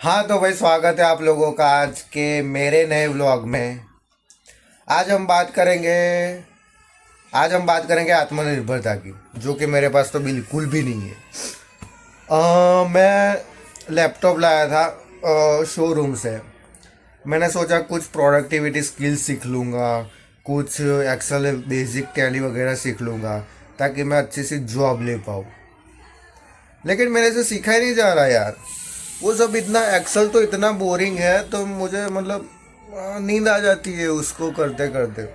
हाँ तो भाई स्वागत है आप लोगों का आज के मेरे नए व्लॉग में। आज हम बात करेंगे आज हम बात करेंगे आत्मनिर्भरता की, जो कि मेरे पास तो बिल्कुल भी नहीं है। मैं लैपटॉप लाया था शोरूम से। मैंने सोचा कुछ प्रोडक्टिविटी स्किल्स सीख लूँगा, कुछ एक्सेल बेसिक टैली वगैरह सीख लूँगा ताकि मैं अच्छी सी जॉब ले पाऊँ। लेकिन मेरे से सीखा ही नहीं जा रहा यार। वो सब इतना एक्सेल तो इतना बोरिंग है, तो मुझे मतलब नींद आ जाती है उसको करते करते।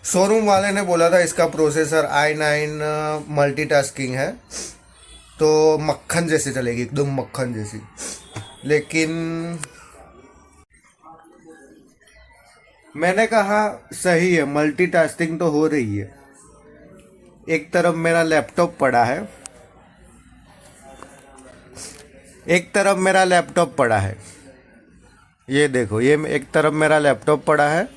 शोरूम वाले ने बोला था इसका प्रोसेसर i9 मल्टीटास्किंग है, तो मक्खन जैसे चलेगी, एकदम मक्खन जैसी। लेकिन मैंने कहा सही है, मल्टीटास्किंग तो हो रही है। एक तरफ मेरा लैपटॉप पड़ा है, ये देखो, ये एक तरफ मेरा लैपटॉप पड़ा है।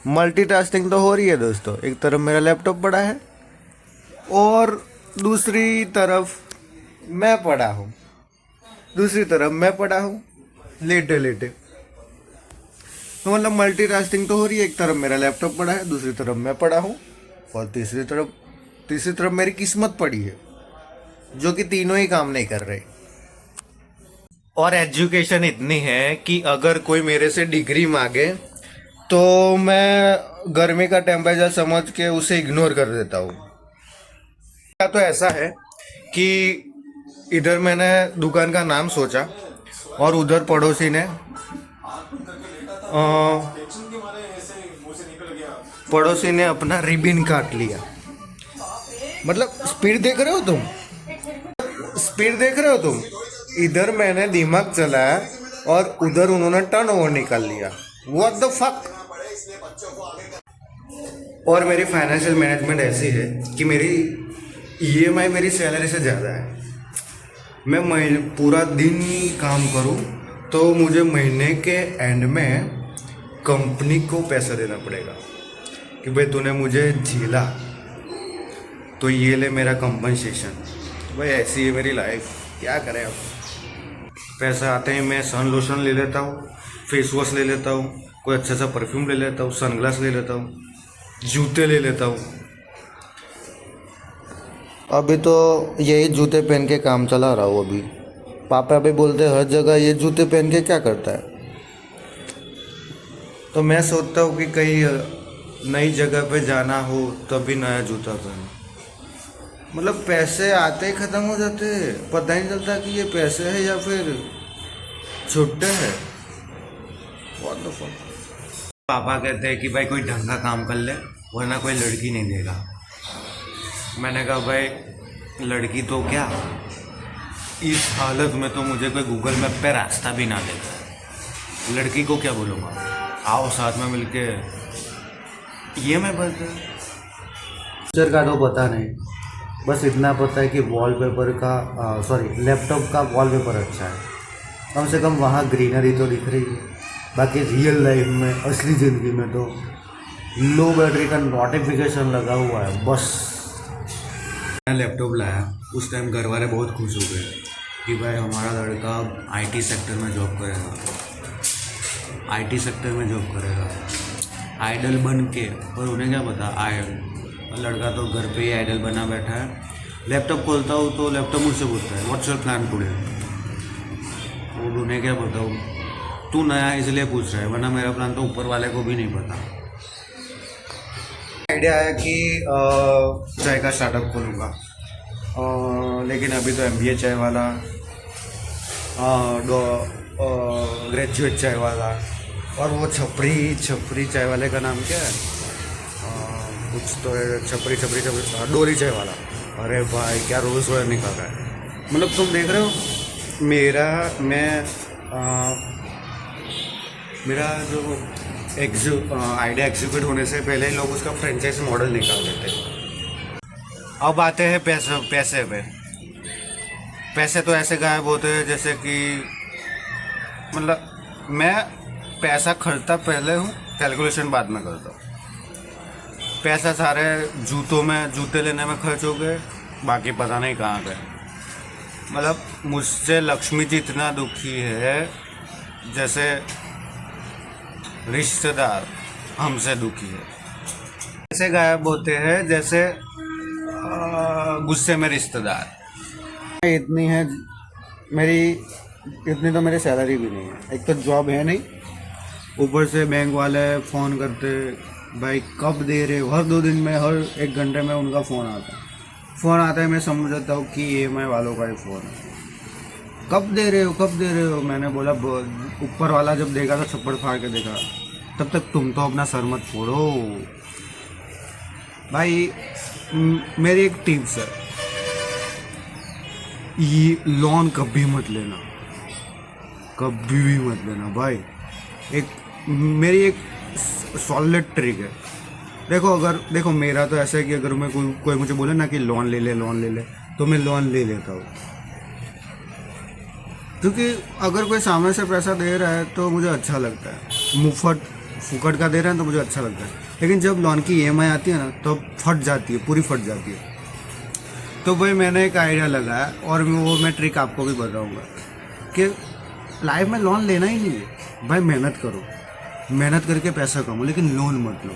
मल्टीटास्किंग तो हो रही है दोस्तों। एक तरफ मेरा लैपटॉप पड़ा है और दूसरी तरफ मैं पड़ा हूँ लेटे लेटे। तो मतलब मल्टीटास्किंग तो हो रही है। एक तरफ मेरा लैपटॉप पड़ा है, दूसरी तरफ मैं पड़ा हूँ, और तीसरी तरफ मेरी किस्मत पड़ी है, जो कि तीनों ही काम नहीं कर रहे। और एजुकेशन इतनी है कि अगर कोई मेरे से डिग्री मांगे तो मैं गर्मी का टेम्परेचर समझ के उसे इग्नोर कर देता हूँ। या तो ऐसा है कि इधर मैंने दुकान का नाम सोचा और उधर पड़ोसी ने अपना रिबिन काट लिया। मतलब स्पीड देख रहे हो तुम। इधर मैंने दिमाग चलाया और उधर उन्होंने टर्नओवर निकाल लिया। What the fuck. और मेरी फाइनेंशियल मैनेजमेंट ऐसी है कि मेरी ईएमआई मेरी सैलरी से ज़्यादा है। मैं पूरा दिन काम करूं तो मुझे महीने के एंड में कंपनी को पैसा देना पड़ेगा कि भाई तूने मुझे झेला तो ये ले मेरा कंपनसेशन। भाई ऐसी है मेरी लाइफ, क्या करें अब। पैसा आते ही मैं सन लोशन ले लेता हूँ, फेस वॉश ले लेता हूँ, कोई अच्छा सा परफ्यूम ले लेता हूँ, सनग्लास ले लेता हूँ, जूते ले लेता हूँ। अभी तो यही जूते पहन के काम चला रहा हूँ। अभी पापा भी बोलते हर जगह ये जूते पहन के क्या करता है। तो मैं सोचता हूँ कि कहीं नई जगह पे जाना हो तभी नया जूता पहनो। मतलब पैसे आते ही ख़त्म हो जाते हैं, पता ही नहीं चलता कि ये पैसे है या फिर छुट्टे हैं। What the fuck. पापा कहते हैं कि भाई कोई ढंग का काम कर ले वरना कोई लड़की नहीं देगा। मैंने कहा भाई लड़की तो क्या, इस हालत में तो मुझे कोई गूगल मैप पे रास्ता भी ना देगा। लड़की को क्या बोलूँगा, आओ साथ में मिलके ये मैं बस फ्यूचर का तो पता नहीं। बस इतना पता है कि लैपटॉप का वॉलपेपर अच्छा है, कम से कम वहाँ ग्रीनरी तो दिख रही है। बाकी रियल लाइफ में, असली ज़िंदगी में तो लो बैटरी का नोटिफिकेशन लगा हुआ है बस। मैं लैपटॉप लाया उस टाइम घर वाले बहुत खुश हो गए कि भाई हमारा लड़का आईटी सेक्टर में जॉब करेगा, आइडल बन के। और उन्हें क्या पता, लड़का तो घर पे ही आइडल बना बैठा है। लैपटॉप खोलता हूँ तो लैपटॉप मुझसे पूछता है व्हाट्स योर प्लान टुडे। और उन्हें क्या पता, तू नया इसलिए पूछ रहा है, वरना मेरा प्लान तो ऊपर वाले को भी नहीं पता। आइडिया है कि चाय का स्टार्टअप खोलूँगा, लेकिन अभी तो एमबीए चाय वाला, ग्रेजुएट चाय वाला, और वो छपरी चाय वाले का नाम क्या है, कुछ तो है, छपरी डोरी चाय वाला। अरे भाई क्या रोज़ रोज़ निकल रहा है। मतलब तुम देख रहे हो मेरा जो आइडिया एग्जीक्यूट होने से पहले ही लोग उसका फ्रेंचाइज मॉडल निकाल देते हैं। अब आते हैं पैसे पे। पैसे तो ऐसे गायब होते हैं जैसे कि, मतलब मैं पैसा खर्चता पहले हूँ, कैलकुलेशन बाद में करता हूँ। पैसा सारे जूते लेने में खर्च हो गए, बाकी पता नहीं कहाँ गए। मतलब मुझसे लक्ष्मी जी इतना दुखी है जैसे रिश्तेदार हमसे दुखी है। ऐसे गायब होते हैं जैसे गुस्से में रिश्तेदार। इतनी है मेरी, इतनी तो मेरी सैलरी भी नहीं है। एक तो जॉब है नहीं, ऊपर से बैंक वाले फ़ोन करते, भाई कब दे रहे हो। हर 2 दिन में, हर 1 घंटे में उनका फ़ोन आता है। मैं समझ जाता हूँ कि EMI वालों का ही फ़ोन है। कब दे रहे हो। मैंने बोला ऊपर वाला जब देखा था थप्पड़ फाड़ के देखा, तब तक तुम तो अपना सर मत फोड़ो भाई। मेरी एक टिप्स है, ये लोन कभी मत लेना, कभी भी मत लेना भाई। मेरी एक सॉलिड ट्रिक है। देखो मेरा तो ऐसा है कि अगर मैं कोई मुझे बोले ना कि लोन ले ले, तो मैं लोन ले लेता हूँ। क्योंकि अगर कोई सामने से पैसा दे रहा है तो मुझे अच्छा लगता है, फुकट का दे रहा है तो मुझे अच्छा लगता है। लेकिन जब लोन की EMI आती है ना, तो फट जाती है, पूरी फट जाती है। तो भाई मैंने एक आइडिया लगाया, और मैं ट्रिक आपको भी बताऊंगा कि लाइफ में लोन लेना ही नहीं है भाई। मेहनत करो, मेहनत करके पैसा कमाओ, लेकिन लोन मत लो।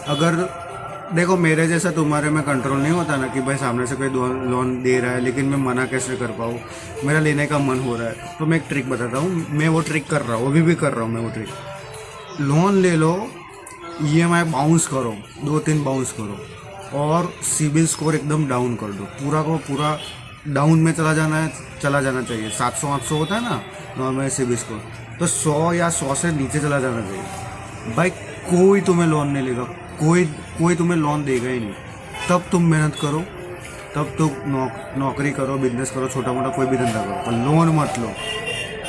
अगर देखो मेरे जैसा तुम्हारे में कंट्रोल नहीं होता ना कि भाई सामने से कोई लोन दे रहा है लेकिन मैं मना कैसे कर पाऊँ, मेरा लेने का मन हो रहा है, तो मैं एक ट्रिक बताता हूँ। मैं वो ट्रिक कर रहा हूँ, अभी भी कर रहा हूँ मैं वो ट्रिक। लोन ले लो, EMI बाउंस करो, 2-3 बाउंस करो, और सिबिल स्कोर एकदम डाउन कर दो। पूरा को पूरा डाउन में चला जाना चाहिए। 700-800 होता है ना नॉर्मल सिबिल स्कोर, तो 100 या 100 से नीचे चला जाना चाहिए भाई। कोई तुम्हें लोन नहीं लेगा, कोई तुम्हें लोन देगा ही नहीं। तब तुम मेहनत करो, तब तुम नौकरी करो, बिजनेस करो, छोटा मोटा कोई भी धंधा करो, पर लोन मत लो।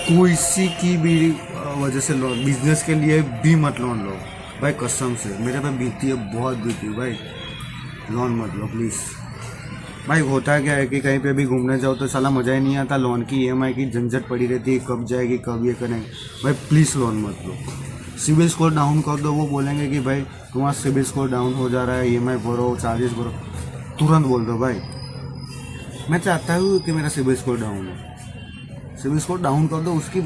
किसी की भी वजह से लोन, बिजनेस के लिए भी मत लोन लो भाई। कसम से मेरे पे बीती है, बहुत बीती है भाई। लोन मत लो प्लीज़ भाई। होता क्या है कि कहीं पे भी घूमने जाओ तो साला मज़ा ही नहीं आता। लोन की EMI की झंझट पड़ी रहती है, कब जाएगी, कब ये करेंगे भाई। प्लीज़ लोन मत लो। सिबिल स्कोर डाउन कर दो, वो बोलेंगे कि भाई तुम्हारा सिबिल स्कोर डाउन हो जा रहा है, EMI भरो, चार्जेस भरो, तुरंत बोल दो भाई मैं चाहता हूँ कि मेरा सिबिल स्कोर डाउन है। सिबिल स्कोर डाउन कर दो, उसकी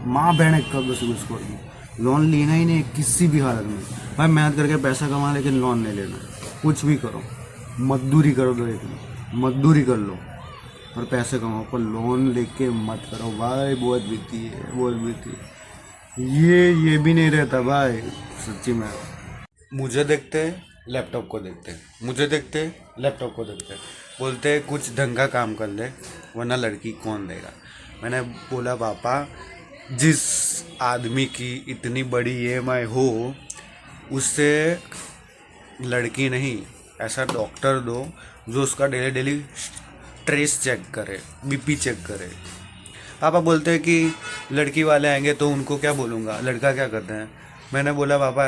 माँ बहन कर दो सिबिल स्कोर की। लोन लेना ही नहीं किसी भी हालत में भाई। मेहनत करके पैसा कमा, लेकिन लोन नहीं लेना। कुछ भी करो, मजदूरी करो, मजदूरी कर लो और पैसे कमाओ, पर लोन लेके मत करो भाई। बहुत बीती है। ये भी नहीं रहता भाई सच्ची में। मुझे देखते लैपटॉप को देखते, मुझे देखते लैपटॉप को देखते, बोलते कुछ ढंग का काम कर ले वरना लड़की कौन देगा। मैंने बोला पापा, जिस आदमी की इतनी बड़ी EMI हो उससे लड़की नहीं, ऐसा डॉक्टर दो जो उसका डेली ट्रेस चेक करे, BP चेक करे। पापा बोलते हैं कि लड़की वाले आएंगे तो उनको क्या बोलूँगा, लड़का क्या करते हैं। मैंने बोला पापा,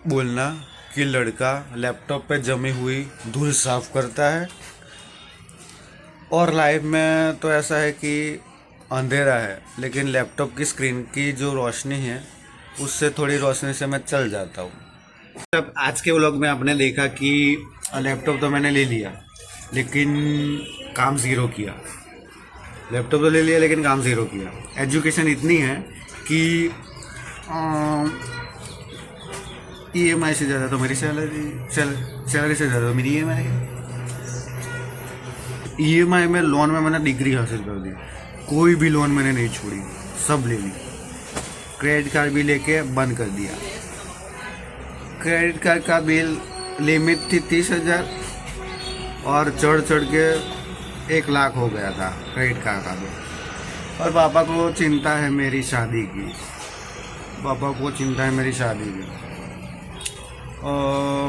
बोलना कि लड़का लैपटॉप पे जमी हुई धूल साफ करता है, और लाइफ में तो ऐसा है कि अंधेरा है, लेकिन लैपटॉप की स्क्रीन की जो रोशनी है उससे थोड़ी रोशनी से मैं चल जाता हूँ। अब आज के व्लॉग में आपने देखा कि लैपटॉप तो मैंने ले लिया लेकिन काम ज़ीरो किया। लैपटॉप तो ले लिया लेकिन काम ज़ीरो किया। एजुकेशन इतनी है कि EMI से ज़्यादा तो मेरी सैलरी से ज़्यादा तो मेरी EMI है। EMI में, लोन में मैंने डिग्री हासिल कर दी। कोई भी लोन मैंने नहीं छोड़ी, सब ले ली। क्रेडिट कार्ड भी लेके बंद कर दिया। क्रेडिट कार्ड का बिल लिमिट थी 30,000 और चढ़ के 1 लाख हो गया था क्रेडिट कार्ड का बिल। और पापा को चिंता है मेरी शादी की,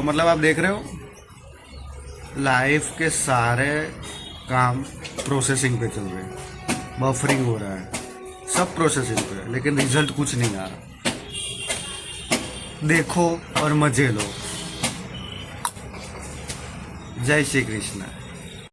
मतलब आप देख रहे हो लाइफ के सारे काम प्रोसेसिंग पे चल रहे हैं, बफरिंग हो रहा है, सब प्रोसेसिंग पे है, लेकिन रिजल्ट कुछ नहीं आ रहा। देखो और मजे लो। जय श्री कृष्ण।